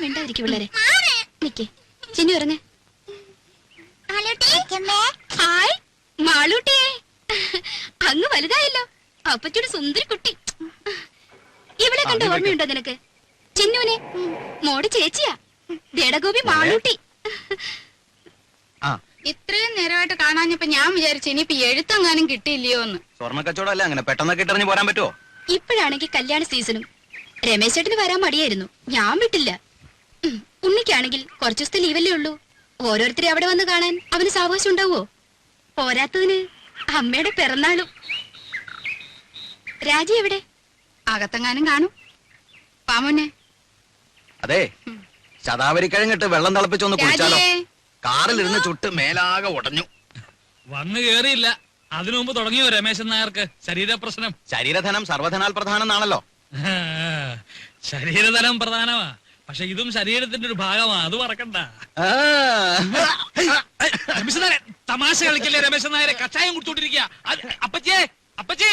മിണ്ടാതിരിക്കും പിള്ളേരെ. നിക്കേ ചിന്നു ഇറങ്ങ്. ഹായ് മാളൂട്ടിയെ, അങ്ങ് വലുതായല്ലോ. അപ്പച്ചോട് സുന്ദരി കുട്ടി. ഇവിടെ കണ്ട ഓർമ്മയുണ്ടോ നിനക്ക്? ചിന്നുവിനെ മോടെ ചേച്ചിയാ, ദേടഗോപി മാളൂട്ടി. ഇത്രയും നേരമായിട്ട് കാണാഞ്ഞപ്പോ ഞാൻ വിചാരിച്ചു ഇനിയിപ്പോ എഴുത്തെങ്ങാനും കിട്ടിയില്ലയോ എന്ന്. സ്വർണ്ണ കച്ചവടം അങ്ങനെ പെട്ടെന്നൊക്കെ ഇട്ടെറിഞ്ഞ് പോരാൻ പറ്റുമോ? ഇപ്പോഴാണെങ്കിൽ കല്യാണ സീസണും. രമേശ് ചേട്ടന് വരാൻ മടിയായിരുന്നു, ഞാൻ വിട്ടില്ല. ഉണ്ണിക്കാണെങ്കിൽ കുറച്ചു ദിവസത്തെ ലീവല്ലേ ഉള്ളൂ. ഓരോരുത്തരെ അവിടെ വന്ന് കാണാൻ അവന് സാവകാശം ഉണ്ടാവോ? പോരാത്തതിന് അമ്മയുടെ പിറന്നാളും. രാജി എവിടെ? അകത്തെങ്ങാനും കാണും. പാമോനെ. അതെ, ശതാവരി കഴിഞ്ഞിട്ട് വെള്ളം തിളപ്പിച്ചൊന്ന് കുടിച്ചാലോ? കാറിലിരുന്ന് ചുട്ട് മേലാകെ ഉടഞ്ഞു. വന്നു കേറിയില്ല, അതിനു മുമ്പ് തുടങ്ങിയോ രമേശൻ നായർക്ക് ശരീരപ്രശ്നം? ശരീരധനം സർവധനാൽ പ്രധാനം എന്നാണല്ലോ. ശരീരധനം പ്രധാനമാ, പക്ഷെ ഇതും ശരീരത്തിന്റെ ഒരു ഭാഗമാ, അത് മറക്കണ്ട. രമേശൻ നായരെ തമാശ കളിക്കല്ലേ രമേശൻ നായരെ? കഷായം കുടിച്ചോണ്ടിരിക്കുക. അപ്പച്ചേ, അപ്പച്ചേ.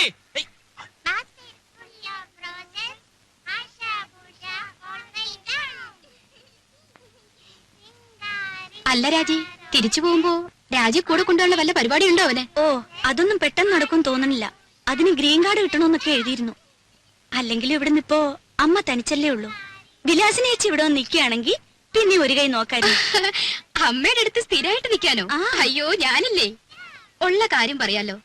അല്ല രാജി, തിരിച്ചു പോകുമ്പോ രാജി കൂടെ കൊണ്ടുള്ള വല്ല പരിപാടി ഉണ്ടോ അവന്? ഓ, അതൊന്നും പെട്ടെന്ന് നടക്കും തോന്നണില്ല. അതിന് ഗ്രീൻ കാർഡ് കിട്ടണമെന്നൊക്കെ എഴുതിയിരുന്നു. അല്ലെങ്കിൽ ഇവിടുന്ന് ഇപ്പോ അമ്മ തനിച്ചല്ലേ ഉള്ളൂ. വിലാസിനെ ചേച്ചി ഇവിടെ വന്ന് നിൽക്കുകയാണെങ്കിൽ പിന്നെ ഒരു കൈ നോക്കായിരുന്നു. അമ്മയുടെ അടുത്ത് സ്ഥിരമായിട്ട് നിൽക്കാനോ? അയ്യോ, ഞാനില്ലേ. ഉള്ള കാര്യം പറയാലോ,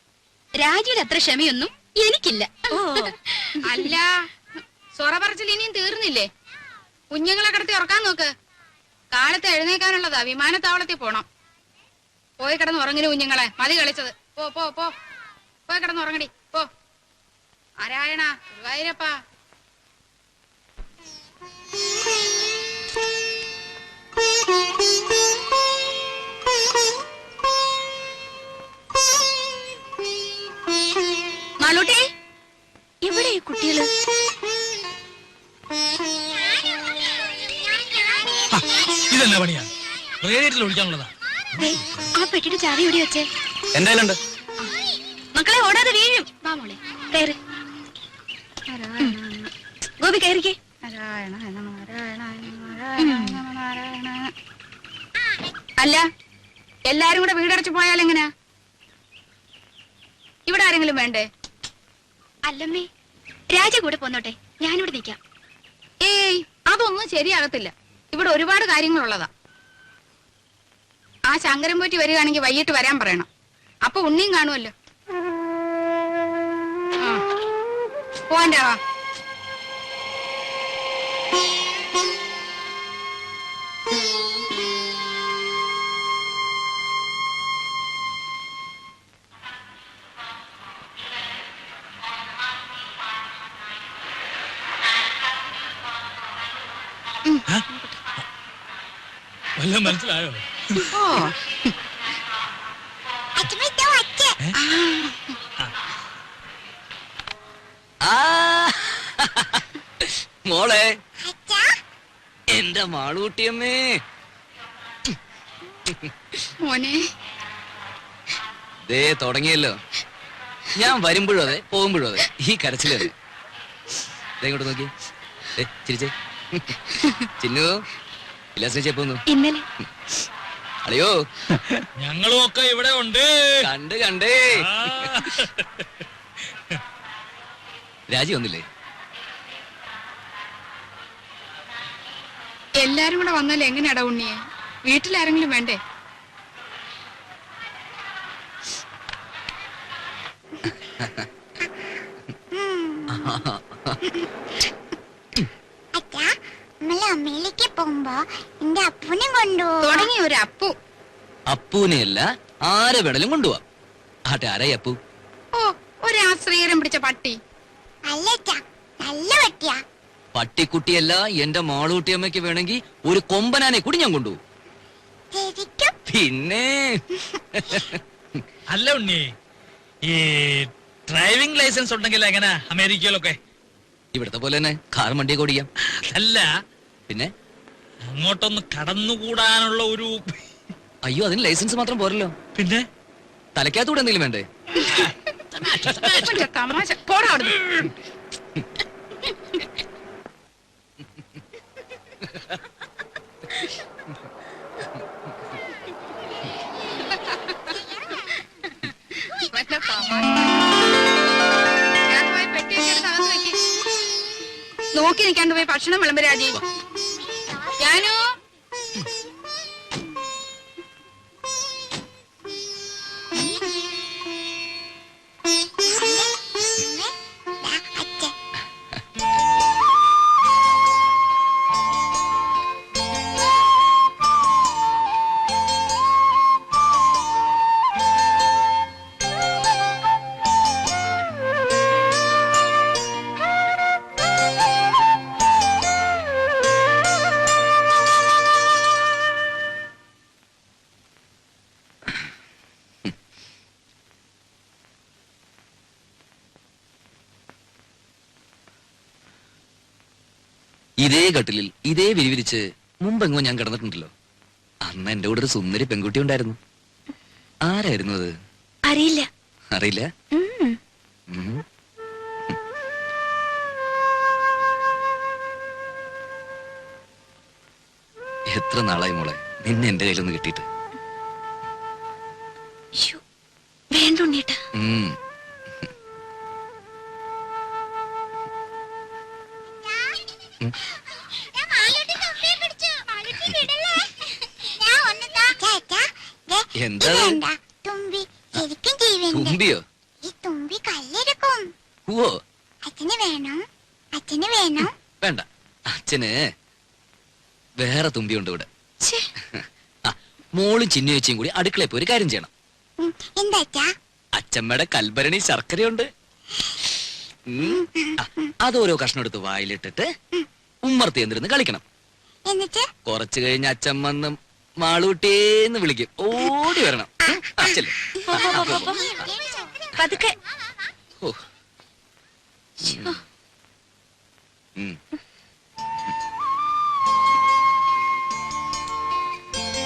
രാജിയുടെ അത്ര ക്ഷമയൊന്നും എനിക്കില്ല. ഓ അല്ല, സൊറ പറച്ചിൽ ഇനിയും തീർന്നില്ലേ? കുഞ്ഞുങ്ങളെ കിടത്തി ഉറക്കാൻ നോക്ക്. കാലത്ത് എഴുന്നേക്കാനുള്ളതാ, വിമാനത്താവളത്തിൽ പോണം. പോയി കിടന്ന് ഉറങ്ങിന് കുഞ്ഞുങ്ങളെ, മതി കളിച്ചത്. പോ പോ പോ, പോയി കിടന്ന് ഉറങ്ങടി പോ. നാരായണ ഗുരുവായൂരപ്പ. മാളൂട്ടി, എവിടെ ഈ കുട്ടികള്? ഇതെന്നാ പണിയാ? റേഡിയേറ്ററിൽ ഒഴിക്കാനുള്ളതാ. ആ പെട്ടിയുടെ ചാവി എവിടെ വെച്ചേ? എന്റെ കയ്യിലുണ്ട്. മക്കളെ ഓടാതെ വീഴും. വാ മോളെ. കയറി ഗോപി, കയറിക്കേ. അല്ല, എല്ലാരും കൂടെ വീടടച്ചു പോയാൽ എങ്ങനെയാ? ഇവിടെ ആരെങ്കിലും വേണ്ടേ? അല്ലമ്മേ, രാജ കൂടെ പോന്നോട്ടെ, ഞാനിവിടെ നിൽക്കാം. ഏയ്, അതൊന്നും ശരിയാകത്തില്ല. ഇവിടെ ഒരുപാട് കാര്യങ്ങളുള്ളതാ. ആ ശങ്കരൻ പോറ്റി വരികയാണെങ്കിൽ വൈകിട്ട് വരാൻ പറയണം. അപ്പൊ ഉണ്ണിയും കാണുമല്ലോ. പോവാൻ്റെ വാ. വല്ലതും മനസ്സിലായോ? ഓ, മോളെ, എന്റെ മാളൂട്ടിയമ്മേ. മോനെ, ദേ തുടങ്ങിയല്ലോ. ഞാൻ വരുമ്പോഴും അതെ, പോകുമ്പോഴും അതെ, ഈ കരച്ചിലത്. ഇങ്ങോട്ട് നോക്കി, ചിരിച്ചേ. ചിന്നു, വിലാസിനെ ചെപ്പോന്നു. ഇന്നലെ അളിയോ, ഞങ്ങളും ഒക്കെ ഇവിടെ ഉണ്ട്. കണ്ടേ. രാജി വന്നില്ലേ? എല്ലാരും കൂടെ വന്നാലും എങ്ങനെയാടാ ഉണ്ണിയെ? വീട്ടിലാരെങ്കിലും വേണ്ടേ? അമ്മയിലേക്ക് പോകുമ്പോ എന്റെ അപ്പൂനെ കൊണ്ടുപോകും. തുടങ്ങി ഒരു അപ്പു. അപ്പൂനെയല്ല, ആരെ വേണലും കൊണ്ടുപോവാ. ആട്ടെ, ആരായി അപ്പു? ഓ, ഒരാശ്രീകരം പിടിച്ച പട്ടി. നല്ല പട്ടിയാ. പട്ടിക്കുട്ടിയല്ല, എന്റെ മാളൂട്ടിയമ്മയ്ക്ക് വേണമെങ്കിൽ ഒരു കൊമ്പനാനെ കൂടി ഞാൻ കൊണ്ടുപോകും. പിന്നെ അല്ല ഉണ്ണി, ഈ ഡ്രൈവിംഗ് ലൈസൻസ് ഉണ്ടെങ്കിൽ എങ്ങനെ അമേരിക്കയിലൊക്കെ? ഇവിടത്തെ പോലെ തന്നെ കാർ വണ്ടിയൊക്കെ ഓടിക്കാം. അതല്ല, പിന്നെ അങ്ങോട്ടൊന്ന് കടന്നുകൂടാനുള്ള ഒരു... അയ്യോ, അതിന് ലൈസൻസ് മാത്രം പോരല്ലോ. പിന്നെ തലയ്ക്കകത്തൂടെ എന്തെങ്കിലും വേണ്ടേ? തമാശ. പോടാ അവിടുന്ന്. നോക്കി നിൽക്കാണ്ട് പോയി ഭക്ഷണം വിളമ്പ് രാജി. ഞാനോ ഇതേ കട്ടിലിൽ ഇതേ വിരിവിരിച്ച് മുമ്പെങ്ങോ ഞാൻ കിടന്നിട്ടുണ്ടല്ലോ. അന്ന് എന്റെ കൂടെ ഒരു സുന്ദരി പെൺകുട്ടി ഉണ്ടായിരുന്നു. ആരായിരുന്നു അത്? അറിയില്ല. അറിയില്ല. ഉം. ഉം. എത്ര നാളായി മോളെ നിന്നെ എന്റെ കയ്യിലൊന്ന് കിട്ടിയിട്ട്. ശ്ശോ, വേണ്ട ഉണ്ണീട്ടാ. ഉം. ഉം. എന്താ തുമ്പി ശരിക്കും ജീവനുണ്ട്. തുമ്പിയോ? ഈ തുമ്പി കല്ലെടുക്കും. പൂവോ? അച്ഛന് വേണോ? അച്ഛന് വേണോ? വേണ്ട, അച്ഛന് വേറെ തുമ്പിയുണ്ട് ഇവിടെ. ഛേ, ആ, മോളും ചിന്നു ചേച്ചിയും കൂടി അടുക്കളയിൽ പോയി ഒരു കാര്യം ചെയ്യണം. എന്താ അച്ഛാ? അച്ഛമ്മയുടെ കൽഭരണി ശർക്കരയുണ്ട്. ഉം. ആ, അതോരോ കഷ്ണം എടുത്ത് വായിലിട്ടിട്ട് ഉമ്മർത്തി എന്തിരുന്ന് കളിക്കണം. എന്നിട്ട് കുറച്ചു കഴിഞ്ഞ് അച്ഛൻ വന്ന് മാളൂട്ടേന്ന് വിളിക്കും. ഓടി വരണം. അച്ഛല്ലേ? പോ, പോ, പോ, പോ, പോ. പതുക്കെ. ഓ. ഉം.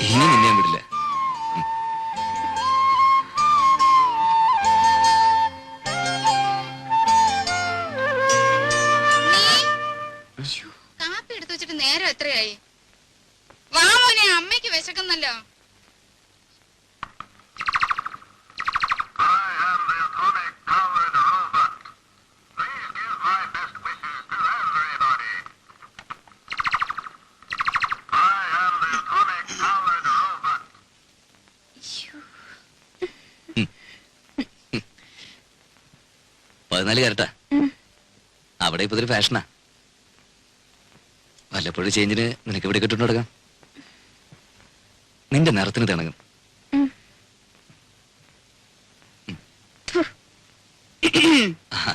ഇനി നിന്നെ ഞാൻ വിടില്ല. കാപ്പി എടുത്തു വെച്ചിട്ട് നേരം എത്രയായി? വാ മോനെ, അമ്മയ്ക്ക് വിശക്കുന്നല്ലോ. ശ്ശോ, 14 കരട്ടാ. ഉം. അവിടെ ഇപ്പൊ ഇതൊരു ഫാഷനാ. വല്ലപ്പോഴും ചേഞ്ചിന് നിനക്ക് ഇവിടെ കിട്ടുന്നു തുടങ്ങാം. നിന്റെ നിറത്തിന് തിണങ്ങും. ഉം. ആഹാ.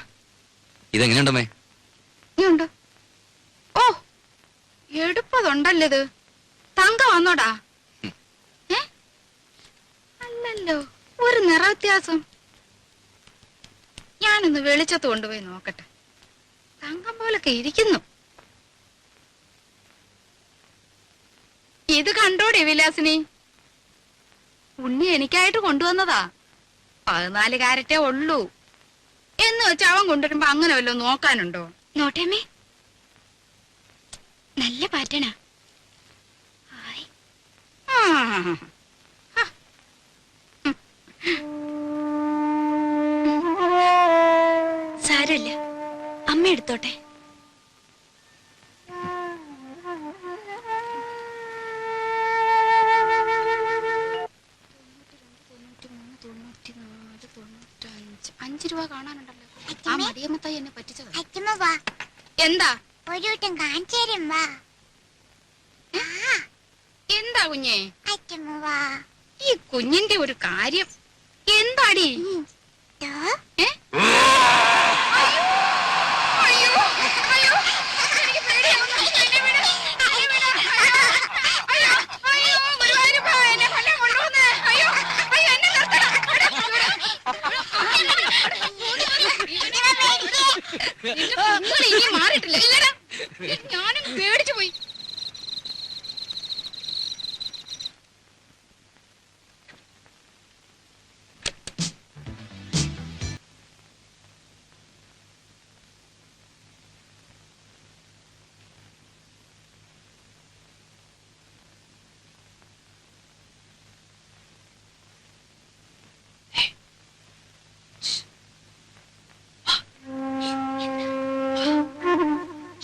ഇതെങ്ങനെയുണ്ടമ്മേ? ഇനിയുണ്ട്. ഓ, എടുപ്പതുണ്ടല്ലോ ഇത്. തങ്ക വന്നോടാ? ഉം. ഏ? അല്ലല്ലോ, ഒരു നിറ വ്യത്യാസം. ഞാനൊന്ന് വെളിച്ചത്ത് കൊണ്ടുപോയി നോക്കട്ടെ. തങ്കം പോലൊക്കെ ഇരിക്കുന്നു. ഇത് കണ്ടോടെ വിലാസിനി? ഉണ്ണി എനിക്കായിട്ട് കൊണ്ടുവന്നതാ. 14 കാരറ്റേ ഉള്ളൂ എന്ന് വെച്ച് അവൻ കൊണ്ടുവരുമ്പോ അങ്ങനെ വല്ലതും നോക്കാനുണ്ടോ? നോട്ടേമ്മേ, നല്ല പാറ്റേണാ. ഹായ്. ആ. സാരമില്ല, അമ്മ എടുത്തോട്ടെ. $5 കാണാനുണ്ടല്ലോ. ആ അച്ഛമ്മേ? മടിയമ്മത്തായി എന്നെ പറ്റിച്ചത്. അച്ഛമ്മ വാ, എന്താ? ഒരു വട്ടം കാണിച്ചു തരും വാ. എന്താ കുഞ്ഞേ? അച്ഛമ്മ വാ. ഈ കുഞ്ഞിന്റെ ഒരു കാര്യം എന്താടി? ദോ, ഏ? അയ്യോ, അയ്യോ, അയ്യോ, എനിക്ക് പേടിയാവുന്നു. എന്നെ വിട്, എന്നെ വിട്. അയ്യോ, അയ്യോ, ഗുരുവായൂരപ്പ, എന്നെ കൊല്ലാൻ കൊണ്ടുവന്നേ. അയ്യോ, അയ്യോ, എന്നെ നിർത്തണം. നിങ്ങൾ ഇനി മാറിയിട്ടില്ല. ഇല്ലടാ, ഞാനും പേടിച്ചു പോയി.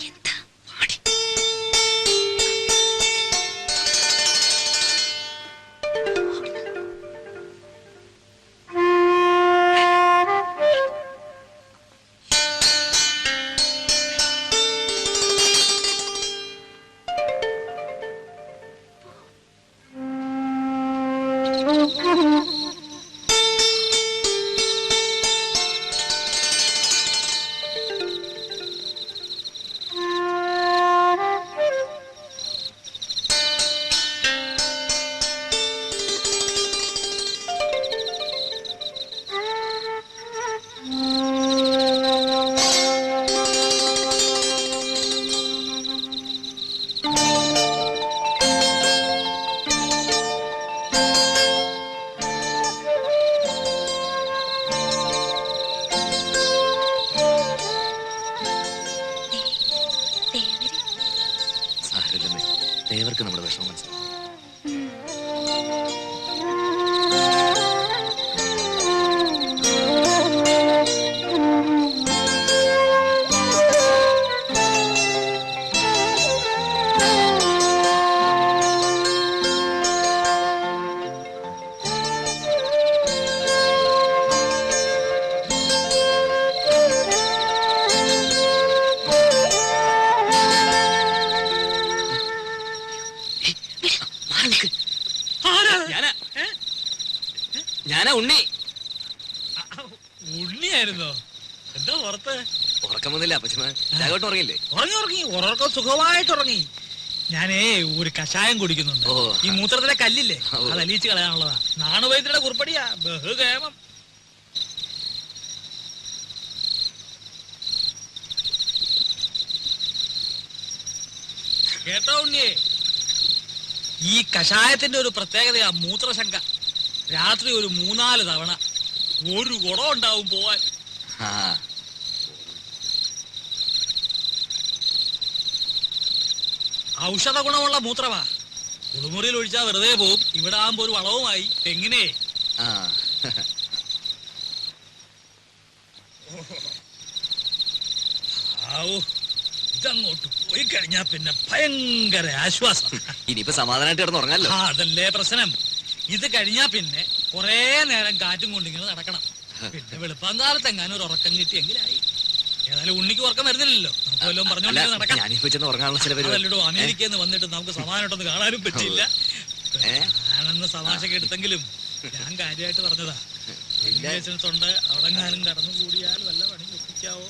എന്താ? ദേവർക്ക് നമ്മുടെ വിഷമം മനസ്സിലാവും. ഞാനാ ഞാനാ ഉണ്ണി. ഉണ്ണിയായിരുന്നോ? എന്താ പുറത്ത്? ഉറക്കം വന്നില്ല അപ്പച്ചമ്മ. രാഘവട്ടം ഉറങ്ങില്ലേ? ഉറങ്ങി ഉറക്കം സുഖമായിട്ട് ഉറങ്ങി. ഞാനേ ഒരു കഷായം കുടിക്കുന്നുണ്ട്. ഓ. ഈ മൂത്രത്തിലെ കല്ലില്ലേ, ഓ. അത് അലിയിച്ച് കളയാനുള്ളതാ. നാണുവൈദ്യരുടെ കുറിപ്പടിയാ, ബഹുകേമം. കേട്ടോ ഉണ്ണിയെ, ഈ കഷായത്തിന്റെ ഒരു പ്രത്യേകതയാ മൂത്രശങ്ക. രാത്രി ഒരു 3-4 തവണ ഒരു കുടം ഉണ്ടാവും പോവാൻ. ആ ഔഷധ ഗുണമുള്ള മൂത്രമാ. കുളിമുറിയിൽ ഒഴിച്ചാ വെറുതെ പോവും. ഇവിടെ ആകുമ്പോ ഒരു വളവുമായി. എങ്ങനെ? ആ ഇതങ്ങോട്ട് പോയി കഴിഞ്ഞാ പിന്നെ ഭയങ്കര ആശ്വാസം. ഇനിയിപ്പോ സമാധാനമായിട്ട് കിടന്ന് ഉറങ്ങാലോ. അതല്ലേ പ്രശ്നം. ഇത് കഴിഞ്ഞാ പിന്നെ കൊറേ നേരം കാറ്റും കൊണ്ടിങ്ങനെ നടക്കണം. പിന്നെ വെളുപ്പാങ്കാലത്ത് എങ്ങാനും ഒരു ഉറക്കം കിട്ടിയെങ്കിലായി. ഏതായാലും ഉണ്ണിക്ക് ഉറക്കം വരുന്നില്ലല്ലോ. നമുക്ക് വല്ലതും പറഞ്ഞോണ്ട് നടക്കാം. ഞാനിപ്പോ ചെന്ന് ഉറങ്ങാനുള്ള ചില പരിപാടി. അതല്ലോ അമേരിക്കയിൽ നിന്ന് വന്നിട്ട് നമുക്ക് സമാധാനമായിട്ടൊന്ന് കാണാനും പറ്റിയില്ല. ഏ? ഞാനെന്ന് തമാശക്ക് എടുത്തെങ്കിലും ഞാൻ കാര്യമായിട്ട് പറഞ്ഞതാ. തൊണ്ട് അവിടെങ്ങാനും കടന്നു കൂടിയാൽ വല്ല പണി ഒപ്പിക്കാവോ?